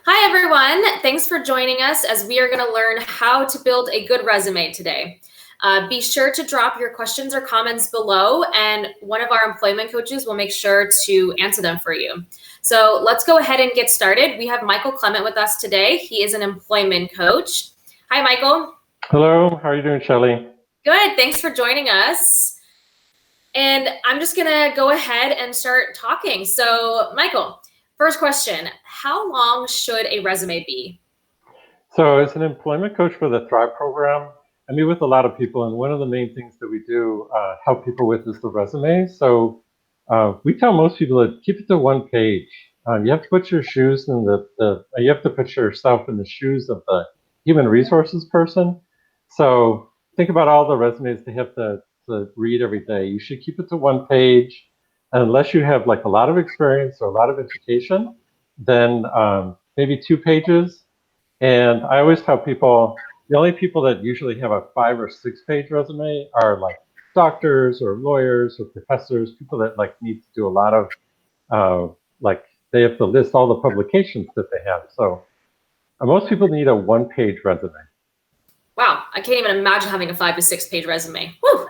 Hi, everyone. Thanks for joining us as we are going to learn how to build a good resume today. Be sure to drop your questions or comments below, and one of our employment coaches will make sure to answer them for you. So let's go ahead and get started. We have Michael Clement with us today. He is an employment coach. Hi, Michael. Hello. How are you doing, Shelly? Good. Thanks for joining us. And I'm just going to go ahead and start talking. So, Michael, first question, how long should a resume be? So, as an employment coach for the Thrive program, I meet with a lot of people, and one of the main things that we do help people with is the resume. So, we tell most people to keep it to one page. You have to put your shoes in you have to put yourself in the shoes of the human resources person. So, think about all the resumes they have to read every day. You should keep it to one page, unless you have like a lot of experience or a lot of education. Then maybe 2 pages. And I always tell people the only people that usually have a 5 or 6 page resume are like doctors or lawyers or professors, people that like need to do a lot of like they have to list all the publications that they have. So most people need a 1 page resume. Wow, I can't even imagine having a 5 to 6 page resume. Woo!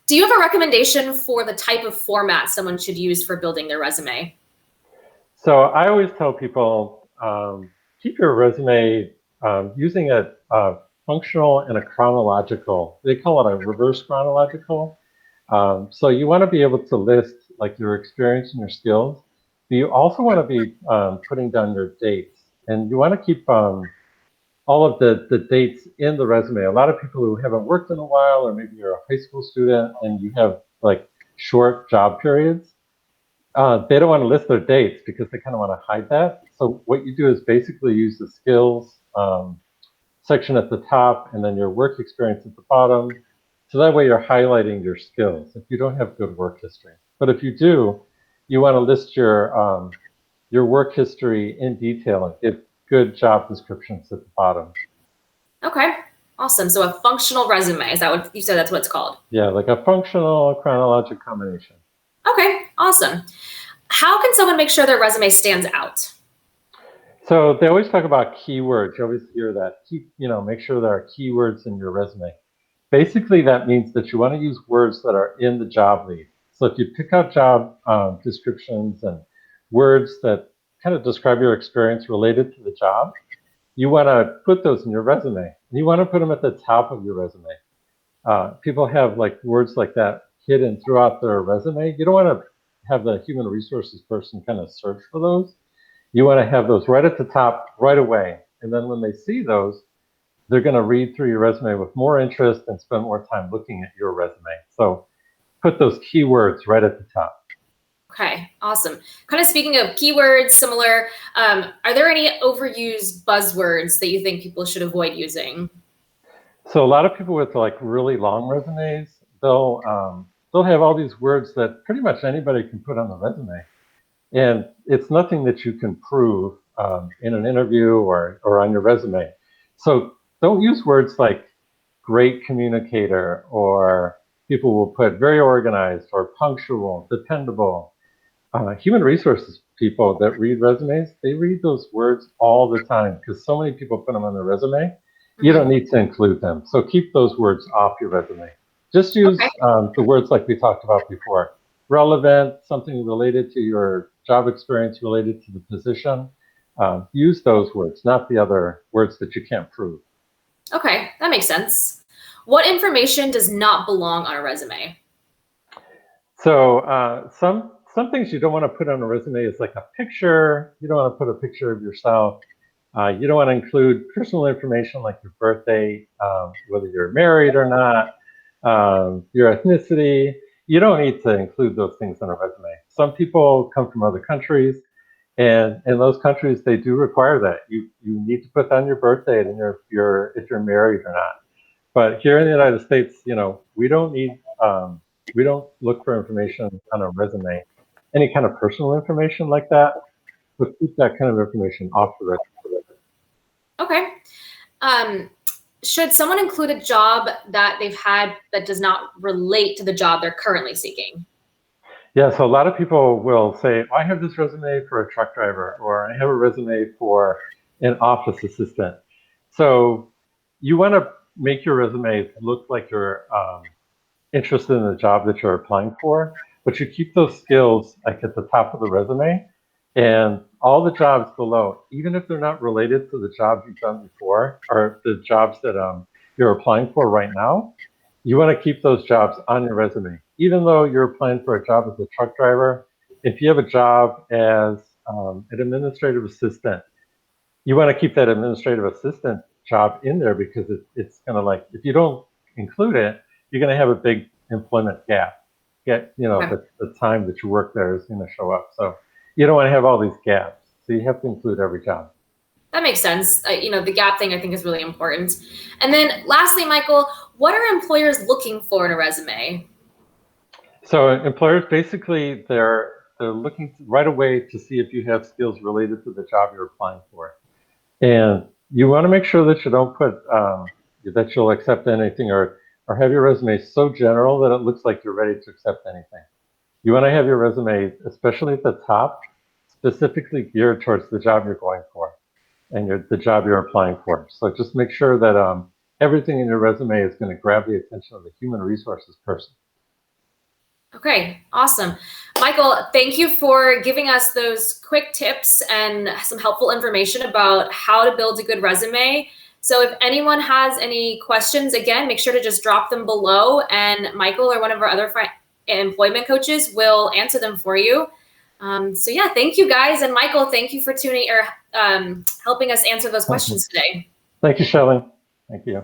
Do you have a recommendation for the type of format someone should use for building their resume? So I always tell people keep your resume using a functional and a chronological. They call it a reverse chronological. So you want to be able to list like your experience and your skills, but you also want to be putting down your dates, and you want to keep all of the dates in the resume. A lot of people who haven't worked in a while, or maybe you're a high school student and you have like short job periods, they don't want to list their dates because they kind of want to hide that. So what you do is basically use the skills section at the top and then your work experience at the bottom. So that way you're highlighting your skills if you don't have good work history. But if you do, you want to list your work history in detail and give good job descriptions at the bottom. Okay, awesome. So a functional resume, is that what you said? That's what it's called? Yeah, like a functional chronological combination. Okay, awesome. How can someone make sure their resume stands out? So they always talk about keywords. You always hear that. Make sure there are keywords in your resume. Basically, that means that you want to use words that are in the job lead. So if you pick out job descriptions and words that kind of describe your experience related to the job, you want to put those in your resume. And you want to put them at the top of your resume. People have like words like that hidden throughout their resume. You don't want to have the human resources person kind of search for those. You want to have those right at the top right away. And then when they see those, they're going to read through your resume with more interest and spend more time looking at your resume. So put those keywords right at the top. Okay, awesome. Kind of speaking of keywords, similar, are there any overused buzzwords that you think people should avoid using? So a lot of people with like really long resumes, they'll have all these words that pretty much anybody can put on the resume, and it's nothing that you can prove in an interview or on your resume. So don't use words like great communicator, or people will put very organized or punctual, dependable. Human resources people that read resumes, they read those words all the time because so many people put them on their resume. You don't need to include them. So keep those words off your resume. Just use the words like we talked about before. Relevant, something related to your job experience, related to the position. Use those words, not the other words that you can't prove. Okay, that makes sense. What information does not belong on a resume? So some things you don't want to put on a resume is like a picture. You don't want to put a picture of yourself. You don't want to include personal information like your birthday, whether you're married or not, your ethnicity. You don't need to include those things on a resume. Some people come from other countries, and in those countries they do require that. You need to put down your birth date and if you're married or not. But here in the United States, we don't need we don't look for information on a resume, any kind of personal information like that. But keep that kind of information off the resume. Okay. Should someone include a job that they've had that does not relate to the job they're currently seeking? Yeah, so a lot of people will say, I have this resume for a truck driver, or I have a resume for an office assistant. So you want to make your resume look like you're interested in the job that you're applying for, but you keep those skills like at the top of the resume, and all the jobs below, even if they're not related to the jobs you've done before or the jobs that you're applying for right now, you want to keep those jobs on your resume. Even though you're applying for a job as a truck driver, if you have a job as an administrative assistant, you want to keep that administrative assistant job in there because it's going to, like, if you don't include it, you're going to have a big employment gap. Okay. The time that you work there is going to show up. So you don't want to have all these gaps. So you have to include every job. That makes sense. The gap thing I think is really important. And then lastly, Michael, what are employers looking for in a resume? So employers basically they're looking right away to see if you have skills related to the job you're applying for. And you want to make sure that you don't put that you'll accept anything, or have your resume so general that it looks like you're ready to accept anything. You want to have your resume, especially at the top, specifically geared towards the job you're going for and the job you're applying for. So just make sure that everything in your resume is going to grab the attention of the human resources person. Okay, awesome. Michael, thank you for giving us those quick tips and some helpful information about how to build a good resume. So if anyone has any questions, again, make sure to just drop them below, and Michael or one of our other employment coaches will answer them for you. So yeah, thank you guys. And Michael, thank you for tuning or helping us answer those questions today. Thank you, Shelley. Thank you.